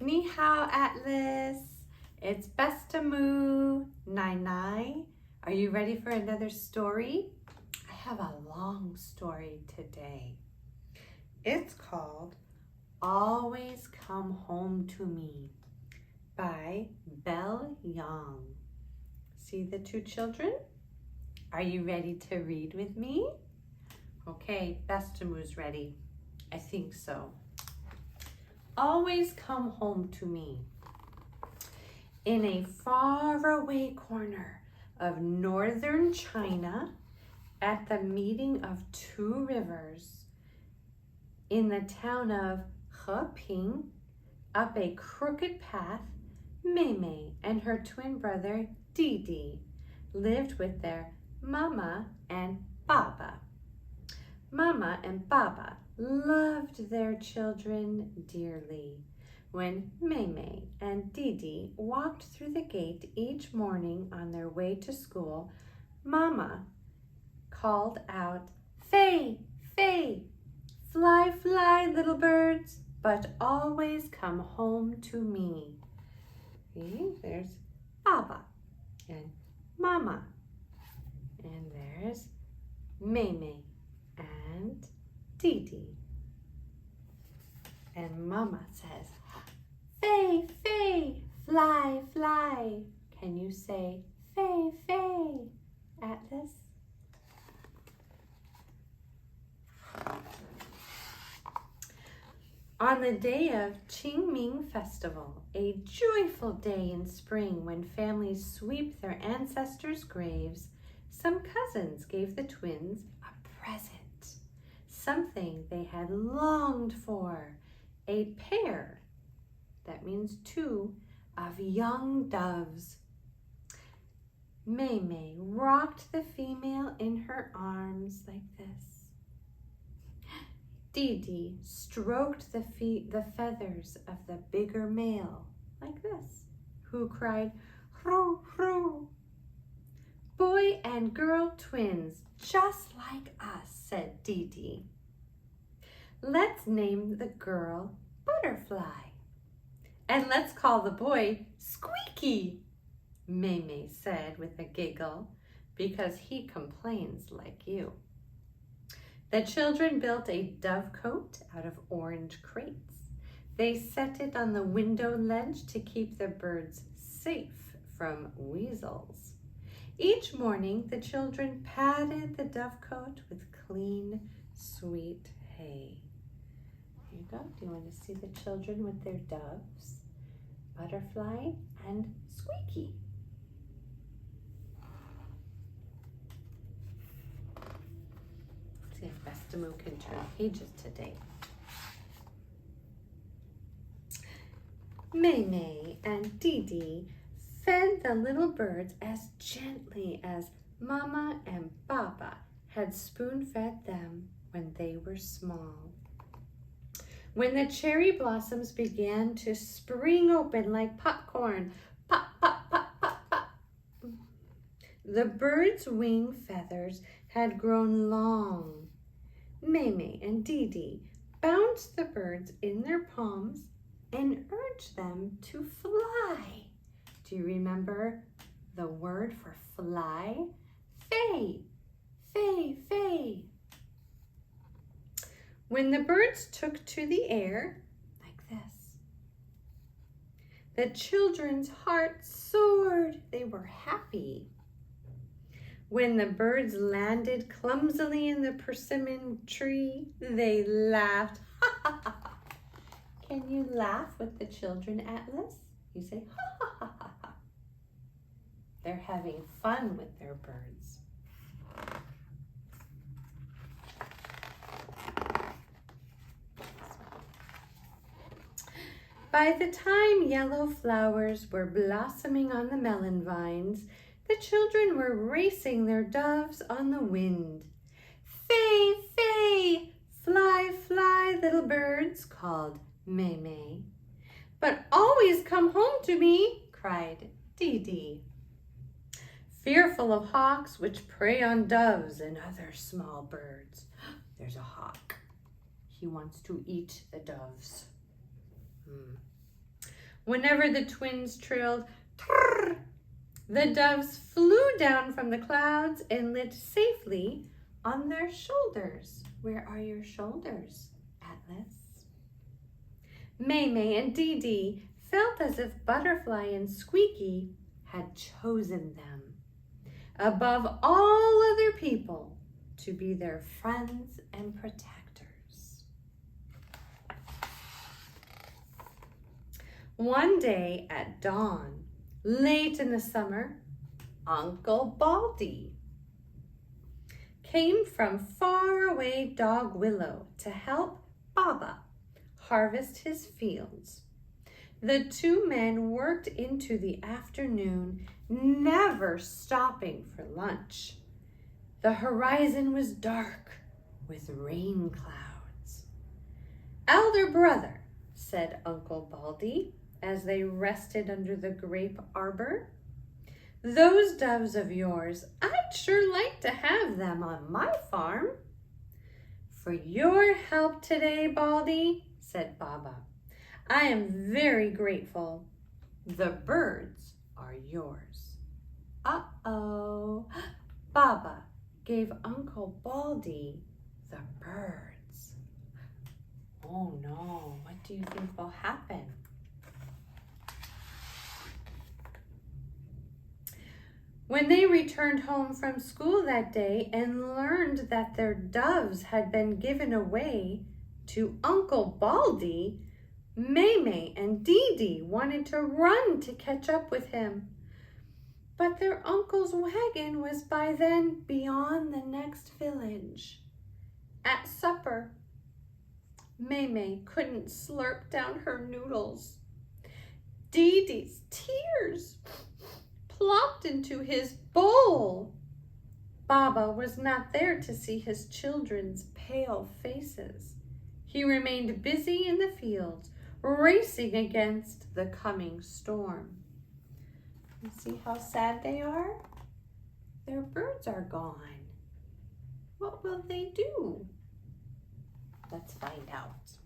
Ni hao, Atlas. It's Bestamu, Nai Nai. Are you ready for another story? I have a long story today. It's called Always Come Home to Me by Belle Yang. See the two children? Are you ready to read with me? Okay, Bestamu's ready. I think so. Always come home to me. In a faraway corner of northern China, at the meeting of two rivers, in the town of Heping, up a crooked path, Mei Mei and her twin brother Didi lived with their Mama and Baba. Mama and Baba loved their children dearly. When Mei Mei and Didi walked through the gate each morning on their way to school, Mama called out, "Fei, Fei, fly, fly, little birds, but always come home to me." See, there's Baba and Mama, and there's Mei Mei and Didi. And Mama says, "Fei, Fei, fly, fly." Can you say Fei, Fei, Atlas? On the day of Qingming Festival, a joyful day in spring when families sweep their ancestors' graves, some cousins gave the twins a present, something they had longed for, a pair, that means two, of young doves. Mei Mei rocked the female in her arms like this. Didi stroked the feathers of the bigger male like this, who cried, "Hru, hru." "Boy and girl twins, just like us," said Didi. "Let's name the girl Butterfly, and let's call the boy Squeaky," Mei Mei said with a giggle, because he complains like you. The children built a dovecote out of orange crates. They set it on the window ledge to keep the birds safe from weasels. Each morning, the children patted the dovecote with clean, sweet hay. Here you go. Do you want to see the children with their doves, Butterfly and Squeaky? See if Bestamu can turn pages today. Mei Mei and Didi fed the little birds as gently as Mama and Baba had spoon-fed them when they were small. When the cherry blossoms began to spring open like popcorn, pop, pop, pop, pop, pop, the birds' wing feathers had grown long. Mei Mei and Didi bounced the birds in their palms and urged them to fly. Do you remember the word for fly? Fei, Fei, Fei. When the birds took to the air, like this, the children's hearts soared. They were happy. When the birds landed clumsily in the persimmon tree, they laughed. Ha ha ha ha. Can you laugh with the children, Atlas? You say ha ha ha ha ha. They're having fun with their birds. By the time yellow flowers were blossoming on the melon vines, the children were racing their doves on the wind. "Fei, Fei, fly, fly, little birds," called Mei Mei. "But always come home to me," cried Didi. Fearful of hawks which prey on doves and other small birds. There's a hawk. He wants to eat the doves. Whenever the twins trilled, "Trrr," the doves flew down from the clouds and lit safely on their shoulders. Where are your shoulders, Atlas? Maymay and Dee Dee felt as if Butterfly and Squeaky had chosen them, above all other people, to be their friends and protectors. One day at dawn, late in the summer, Uncle Baldy came from faraway Dog Willow to help Baba harvest his fields. The two men worked into the afternoon, never stopping for lunch. The horizon was dark with rain clouds. "Elder brother," said Uncle Baldy as they rested under the grape arbor, "those doves of yours, I'd sure like to have them on my farm." "For your help today, Baldy," said Baba, "I am very grateful. The birds are yours." Uh-oh. Baba gave Uncle Baldy the birds. Oh no, what do you think will happen? When they returned home from school that day and learned that their doves had been given away to Uncle Baldy, Maymay and Dee Dee wanted to run to catch up with him. But their uncle's wagon was by then beyond the next village. At supper, Maymay couldn't slurp down her noodles. Dee Dee's tears plopped into his bowl. Baba was not there to see his children's pale faces. He remained busy in the fields, racing against the coming storm. You see how sad they are? Their birds are gone. What will they do? Let's find out.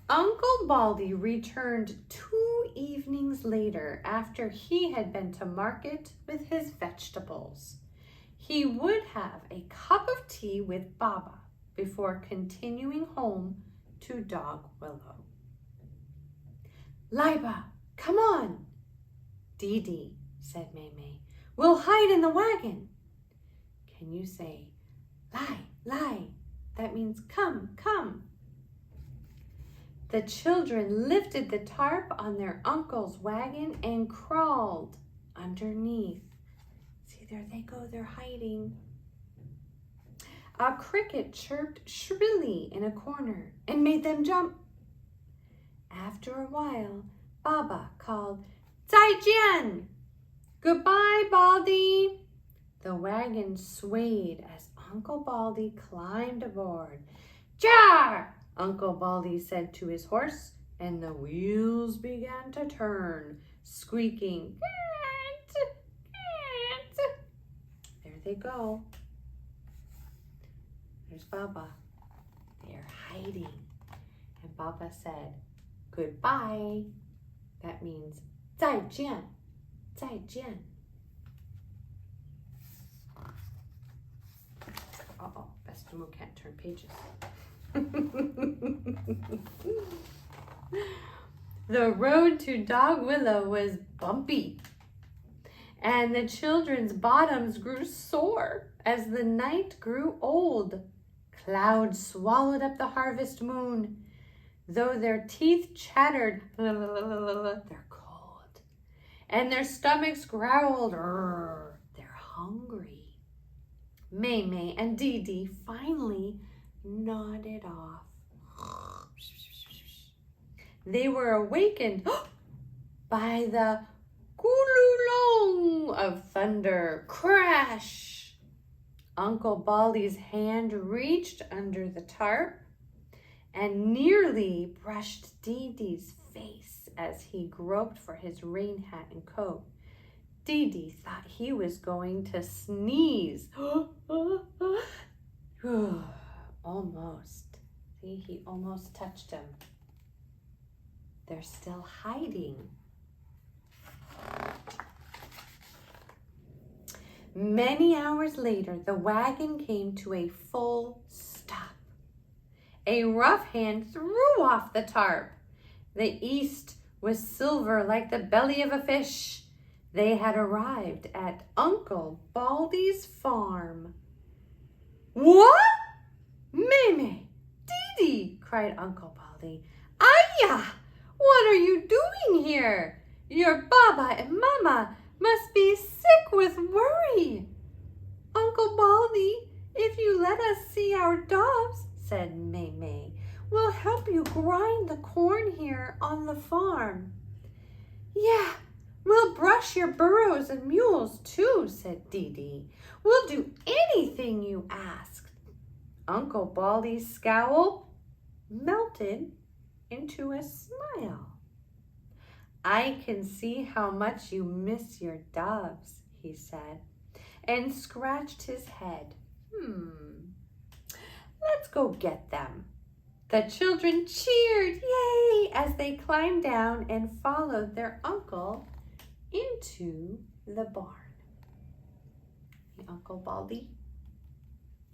Uncle Baldy returned 2 evenings later after he had been to market with his vegetables. He would have a cup of tea with Baba before continuing home to Dog Willow. "Liba, come on." "Dee Dee," said Maymay, "we'll hide in the wagon." Can you say, "Lie, lie"? That means come, come. The children lifted the tarp on their uncle's wagon and crawled underneath. See, there they go, they're hiding. A cricket chirped shrilly in a corner and made them jump. After a while, Baba called, "Zaijian!" "Goodbye, Baldy." The wagon swayed as Uncle Baldy climbed aboard. "Jar!" Uncle Baldy said to his horse, and the wheels began to turn, squeaking, "Cat, cat." There they go. There's Baba. They're hiding. And Baba said, "Goodbye." That means 再见, 再见. Uh-oh, Best Moo can't turn pages. The road to Dog Willow was bumpy, and the children's bottoms grew sore as the night grew old. Clouds swallowed up the harvest moon. Though their teeth chattered, they're cold, and their stomachs growled, they're hungry. Maymay and Dee Dee finally nodded off. They were awakened by the gululong of thunder. Crash! Uncle Baldy's hand reached under the tarp and nearly brushed Dee Dee's face as he groped for his rain hat and coat. Dee Dee thought he was going to sneeze. Almost. See, he almost touched him. They're still hiding. Many hours later, the wagon came to a full stop. A rough hand threw off the tarp. The east was silver like the belly of a fish. They had arrived at Uncle Baldy's farm. What? Meme, Didi, cried Uncle Baldy. Ayah, what are you doing here? Your Baba and Mama must be sick with worry. Uncle Baldy, if you let us see our doves, said Meme, we'll help you grind the corn here on the farm. Yeah, we'll brush your burros and mules too, said Didi. We'll do anything you ask. Uncle Baldy's scowl melted into a smile. I can see how much you miss your doves, he said, and scratched his head. Let's go get them. The children cheered, yay, as they climbed down and followed their uncle into the barn. Uncle Baldy,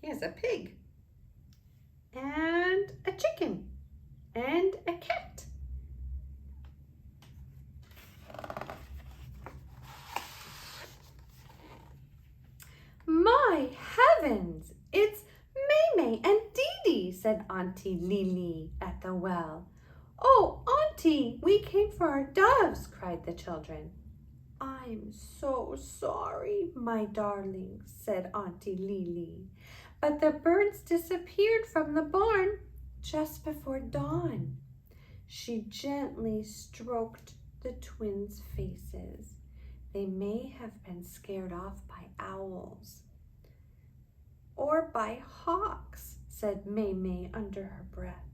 he has a pig and a chicken and a cat. My heavens, it's Meme and Didi, said Auntie Lily at the well. Oh, Auntie, we came for our doves, cried the children. I'm so sorry, my darling, said Auntie Lily, but the birds disappeared from the barn just before dawn. She gently stroked the twins' faces. They may have been scared off by owls. Or by hawks, said Meme under her breath.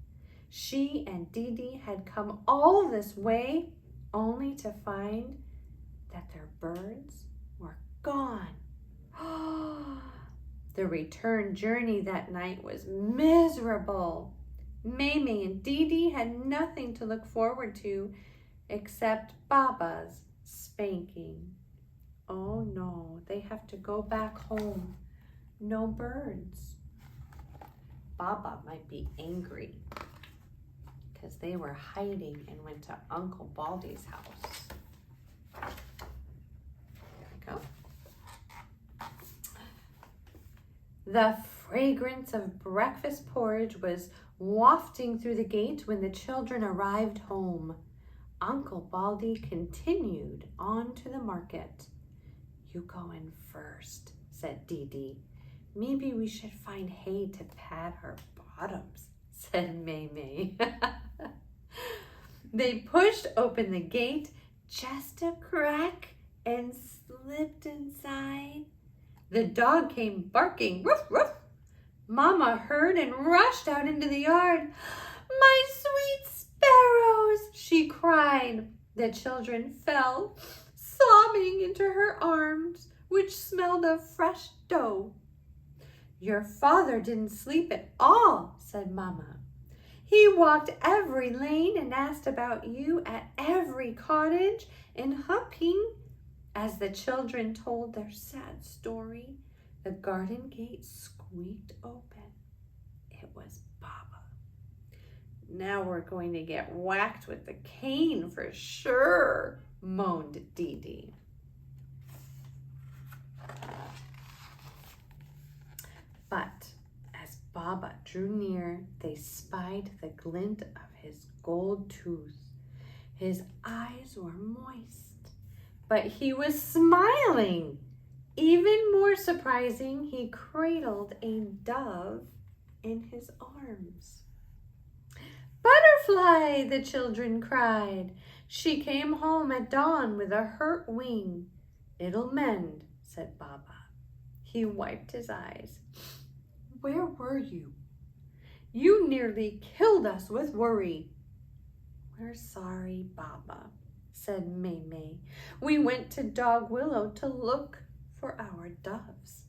She and Didi had come all this way only to find that their birds were gone. The return journey that night was miserable. Meme and Didi had nothing to look forward to except Baba's spanking. Oh no, they have to go back home. No birds. Baba might be angry because they were hiding and went to Uncle Baldy's house. There we go. The fragrance of breakfast porridge was wafting through the gate when the children arrived home. Uncle Baldy continued on to the market. You go in first, said Didi. Maybe we should find hay to pad her bottoms, said Meme. They pushed open the gate just a crack and slipped inside. The dog came barking, woof, woof. Mama heard and rushed out into the yard. My sweet sparrows, she cried. The children fell, sobbing into her arms, which smelled of fresh dough. Your father didn't sleep at all, said Mama. He walked every lane and asked about you at every cottage in Hupping. As the children told their sad story, the garden gate squeaked open. It was Baba. Now we're going to get whacked with the cane for sure, moaned Didi. But as Baba drew near, they spied the glint of his gold tooth. His eyes were moist, but he was smiling. Even more surprising, he cradled a dove in his arms. Butterfly, the children cried. She came home at dawn with a hurt wing. It'll mend, said Baba. He wiped his eyes. Where were you? You nearly killed us with worry. We're sorry, Baba, said Meme. We went to Dog Willow to look for our doves.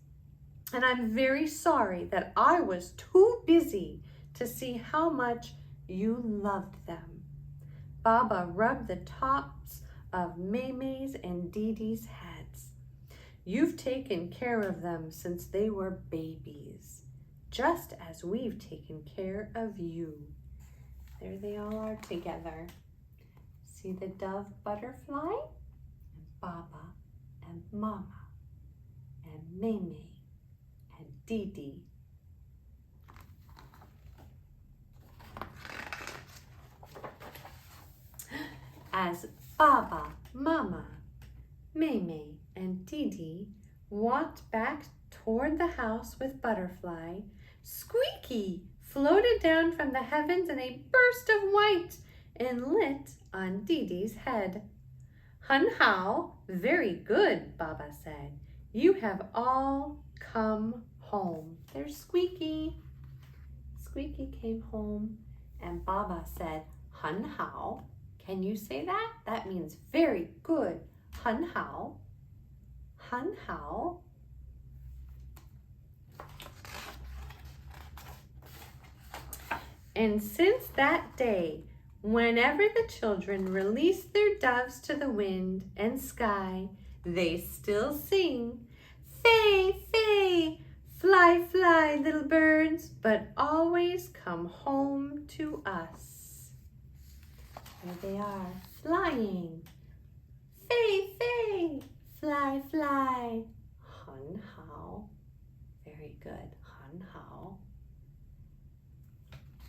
And I'm very sorry that I was too busy to see how much you loved them. Baba rubbed the tops of Mei's and Dee Dee's heads. You've taken care of them since they were babies, just as we've taken care of you. There they all are together. See the dove butterfly? And Baba and Mama and Mei and Dee Dee. As Baba, Mama, Mei and Dee Dee walked back toward the house with Butterfly, Squeaky floated down from the heavens in a burst of white and lit on Dee Dee's head. Hun Hao, very good, Baba said. You have all come home. There's Squeaky. Squeaky came home and Baba said, Hun Hao. Can you say that? That means very good. Hun Hao. Hun Hao. And since that day, whenever the children release their doves to the wind and sky, they still sing, Fei, Fei, fly, fly, little birds, but always come home to us. There they are, flying. Fei, Fei, fly, fly. Hun Hao. Very good, Hun Hao.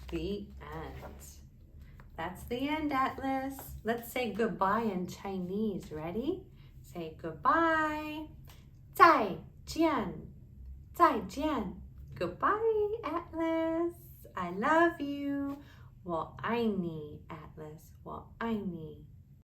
The end. That's the end, Atlas. Let's say goodbye in Chinese. Ready? Say goodbye. 再见. 再见. Goodbye, Atlas. I love you. 我爱你, Atlas. 我爱你.